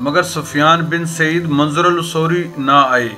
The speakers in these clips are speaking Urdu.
مگر سفیان بن سعید منظر السوری نہ آئے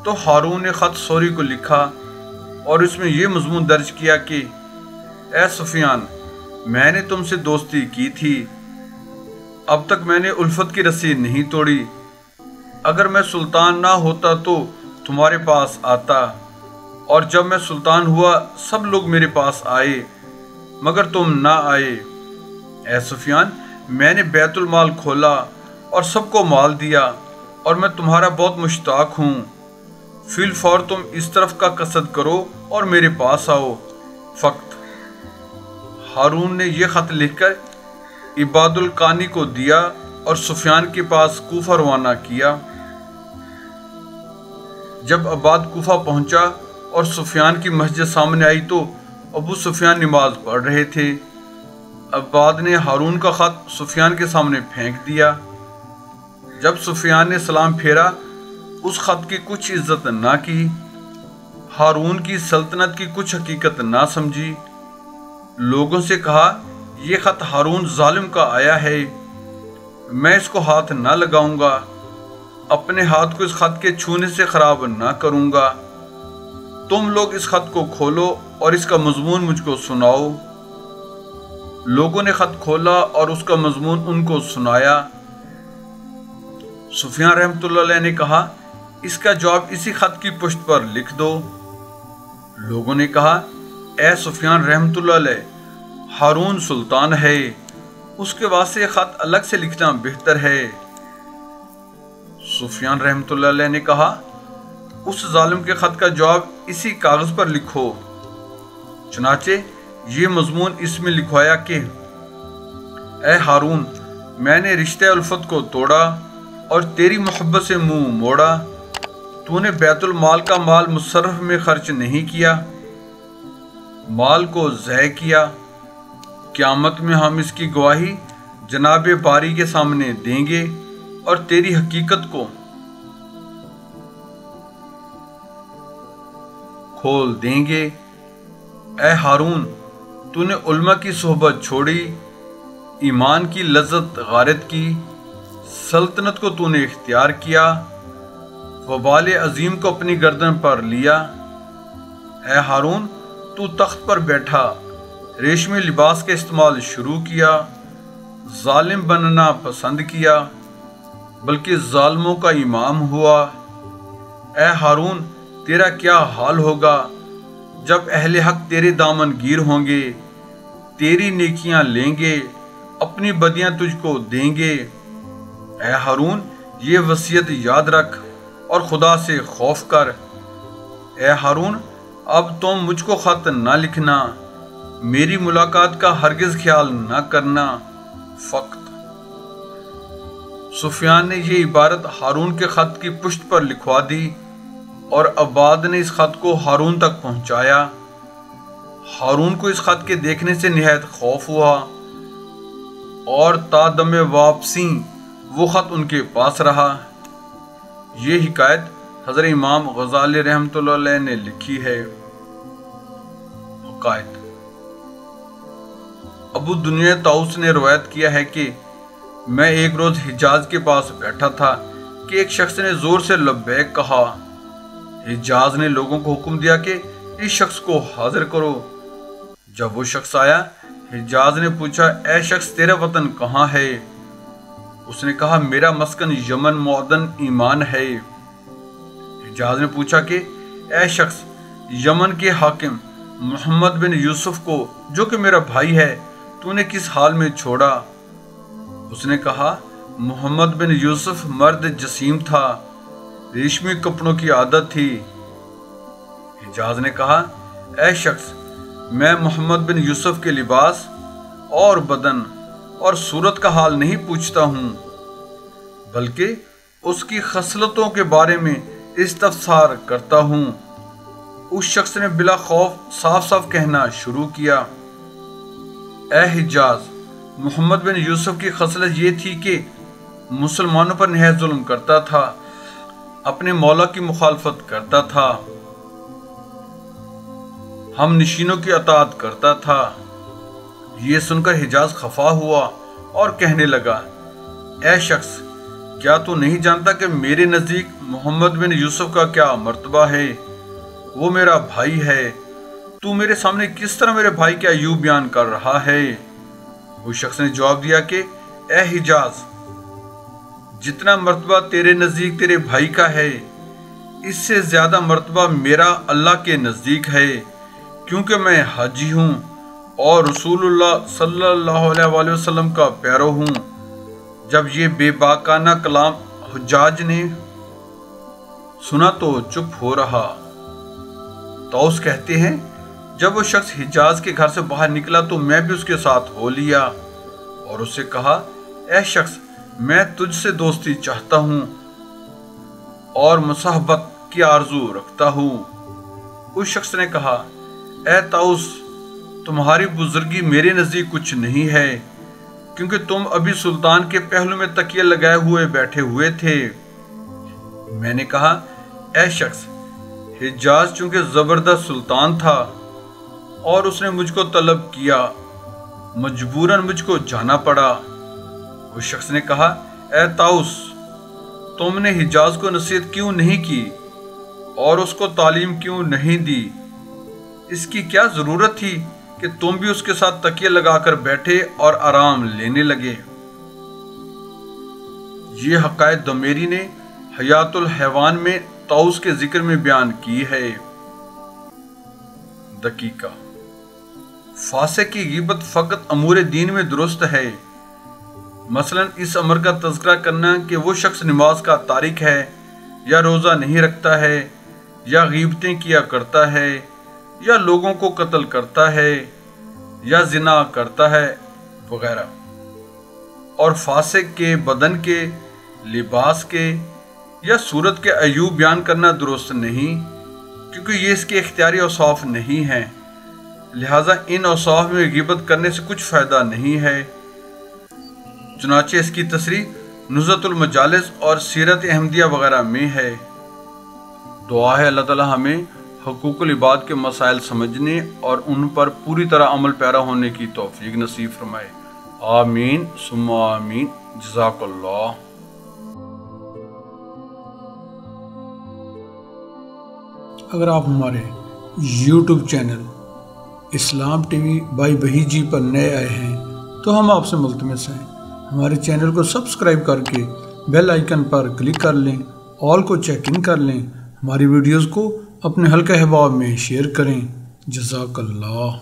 تو ہارون نے خط سوری کو لکھا اور اس میں یہ مضمون درج کیا کہ اے سفیان، میں نے تم سے دوستی کی تھی، اب تک میں نے الفت کی رسی نہیں توڑی۔ اگر میں سلطان نہ ہوتا تو تمہارے پاس آتا، اور جب میں سلطان ہوا سب لوگ میرے پاس آئے مگر تم نہ آئے۔ اے سفیان، میں نے بیت المال کھولا اور سب کو مال دیا، اور میں تمہارا بہت مشتاق ہوں۔ فی الفور تم اس طرف کا قصد کرو اور میرے پاس آؤ۔ فقط ہارون نے یہ خط لکھ کر عباد القانی کو دیا اور سفیان کے پاس کوفہ روانہ کیا۔ جب عباد کوفہ پہنچا اور سفیان کی مسجد سامنے آئی تو ابو سفیان نماز پڑھ رہے تھے۔ عباد نے ہارون کا خط سفیان کے سامنے پھینک دیا۔ جب سفیان نے سلام پھیرا، اس خط کی کچھ عزت نہ کی، ہارون کی سلطنت کی کچھ حقیقت نہ سمجھی۔ لوگوں سے کہا، یہ خط ہارون ظالم کا آیا ہے، میں اس کو ہاتھ نہ لگاؤں گا، اپنے ہاتھ کو اس خط کے چھونے سے خراب نہ کروں گا۔ تم لوگ اس خط کو کھولو اور اس کا مضمون مجھ کو سناؤ۔ لوگوں نے خط کھولا اور اس کا مضمون ان کو سنایا۔ سفیان رحمۃ اللہ علیہ نے کہا، اس کا جواب اسی خط کی پشت پر لکھ دو۔ لوگوں نے کہا، اے سفیان رحمۃ اللہ علیہ، ہارون سلطان ہے، اس کے واسطے خط الگ سے لکھنا بہتر ہے۔ سفیان رحمۃ اللہ علیہ نے کہا، اس ظالم کے خط کا جواب اسی کاغذ پر لکھو۔ چنانچہ یہ مضمون اس میں لکھوایا کہ اے ہارون، میں نے رشتہ الفت کو توڑا اور تیری محبت سے منہ موڑا۔ تو نے بیت المال کا مال مصرف میں خرچ نہیں کیا، مال کو ضائع کیا۔ قیامت میں ہم اس کی گواہی جناب باری کے سامنے دیں گے اور تیری حقیقت کو کھول دیں گے۔ اے ہارون، تو نے علماء کی صحبت چھوڑی، ایمان کی لذت غارت کی، سلطنت کو تو نے اختیار کیا، وبال عظیم کو اپنی گردن پر لیا۔ اے ہارون، تو تخت پر بیٹھا، ریشمی لباس کا استعمال شروع کیا، ظالم بننا پسند کیا، بلکہ ظالموں کا امام ہوا۔ اے ہارون، تیرا کیا حال ہوگا جب اہل حق تیرے دامن گیر ہوں گے، تیری نیکیاں لیں گے، اپنی بدیاں تجھ کو دیں گے۔ اے ہارون، یہ وصیت یاد رکھ اور خدا سے خوف کر۔ اے ہارون، اب تم مجھ کو خط نہ لکھنا، میری ملاقات کا ہرگز خیال نہ کرنا۔ فقط سفیان نے یہ عبارت ہارون کے خط کی پشت پر لکھوا دی اور عباد نے اس خط کو ہارون تک پہنچایا۔ ہارون کو اس خط کے دیکھنے سے نہایت خوف ہوا اور تا دم واپسی وہ خط ان کے پاس رہا۔ یہ حکایت حضرت امام غزالی رحمۃ اللہ علیہ نے لکھی ہے۔ حکایت ابو دنیا طاؤس نے روایت کیا ہے کہ میں ایک روز حجاز کے پاس بیٹھا تھا کہ ایک شخص نے زور سے لبیک کہا۔ حجاز نے لوگوں کو حکم دیا کہ اس شخص کو حاضر کرو۔ جب وہ شخص آیا، حجاز نے پوچھا، اے شخص، تیرا وطن کہاں ہے؟ اس نے کہا، میرا مسکن یمن معدن ایمان ہے۔ حجاز نے پوچھا کہ اے شخص، یمن کے حاکم محمد بن یوسف کو جو کہ میرا بھائی ہے تو نے کس حال میں چھوڑا؟ اس نے کہا، محمد بن یوسف مرد جسیم تھا، ریشمی کپڑوں کی عادت تھی۔ حجاز نے کہا، اے شخص، میں محمد بن یوسف کے لباس اور بدن اور صورت کا حال نہیں پوچھتا ہوں، بلکہ اس کی خصلتوں کے بارے میں استفسار کرتا ہوں۔ اس شخص نے بلا خوف صاف صاف کہنا شروع کیا، اے حجاز، محمد بن یوسف کی خصلت یہ تھی کہ مسلمانوں پر نہایت ظلم کرتا تھا، اپنے مولا کی مخالفت کرتا تھا، ہم نشینوں کی اطاعت کرتا تھا۔ یہ سن کر حجاز خفا ہوا اور کہنے لگا، اے شخص، کیا تو نہیں جانتا کہ میرے نزدیک محمد بن یوسف کا کیا مرتبہ ہے؟ وہ میرا بھائی ہے۔ تو میرے سامنے کس طرح میرے بھائی کے عیوب بیان کر رہا ہے؟ وہ شخص نے جواب دیا کہ اے حجاز، جتنا مرتبہ تیرے نزدیک تیرے بھائی کا ہے، اس سے زیادہ مرتبہ میرا اللہ کے نزدیک ہے، کیونکہ میں حاجی ہوں اور رسول اللہ صلی اللہ علیہ وآلہ وسلم کا پیرو ہوں۔ جب یہ بے باکانہ کلام حجاج نے سنا تو چپ ہو رہا۔ طاؤس کہتے ہیں جب وہ شخص حجاز کے گھر سے باہر نکلا تو میں بھی اس کے ساتھ ہو لیا اور اس سے کہا، اے شخص، میں تجھ سے دوستی چاہتا ہوں اور مصاحبت کی آرزو رکھتا ہوں۔ اس شخص نے کہا، اے طاؤس، تمہاری بزرگی میرے نزدیک کچھ نہیں ہے، کیونکہ تم ابھی سلطان کے پہلو میں تکیہ لگائے ہوئے بیٹھے ہوئے تھے۔ میں نے کہا، اے شخص، حجاز چونکہ زبردست سلطان تھا اور اس نے مجھ کو طلب کیا، مجبوراً مجھ کو جانا پڑا۔ اس شخص نے کہا، اے طاؤس، تم نے حجاز کو نصیحت کیوں نہیں کی اور اس کو تعلیم کیوں نہیں دی؟ اس کی کیا ضرورت تھی کہ تم بھی اس کے ساتھ تکیہ لگا کر بیٹھے اور آرام لینے لگے؟ یہ حقائق دمیری نے حیات الحیوان میں طاؤس کے ذکر میں بیان کی ہے۔ دقیقہ، فاسق کی غیبت فقط امور دین میں درست ہے، مثلا اس امر کا تذکرہ کرنا کہ وہ شخص نماز کا تارک ہے یا روزہ نہیں رکھتا ہے یا غیبتیں کیا کرتا ہے یا لوگوں کو قتل کرتا ہے یا زنا کرتا ہے وغیرہ، اور فاسق کے بدن کے، لباس کے یا صورت کے عیوب بیان کرنا درست نہیں، کیونکہ یہ اس کے اختیاری اوصاف نہیں ہیں، لہٰذا ان اوصاف میں غیبت کرنے سے کچھ فائدہ نہیں ہے۔ چنانچہ اس کی تصریح نزہۃ المجالس اور سیرت احمدیہ وغیرہ میں ہے۔ دعا ہے اللہ تعالی ہمیں حقوق العباد کے مسائل سمجھنے اور ان پر پوری طرح عمل پیرا ہونے کی توفیق نصیب فرمائے۔ آمین ثم آمین۔ جزاک اللہ۔ اگر آپ ہمارے YouTube channel Islam TV by Waheed ji جی پر نئے آئے ہیں تو ہم آپ سے ملتمس ہیں ہمارے چینل کو سبسکرائب کر کے بیل آئیکن پر کلک کر لیں، آل کو چیک ان کر لیں، ہماری ویڈیوز کو اپنے حلقہ احباب میں شیئر کریں۔ جزاک اللہ۔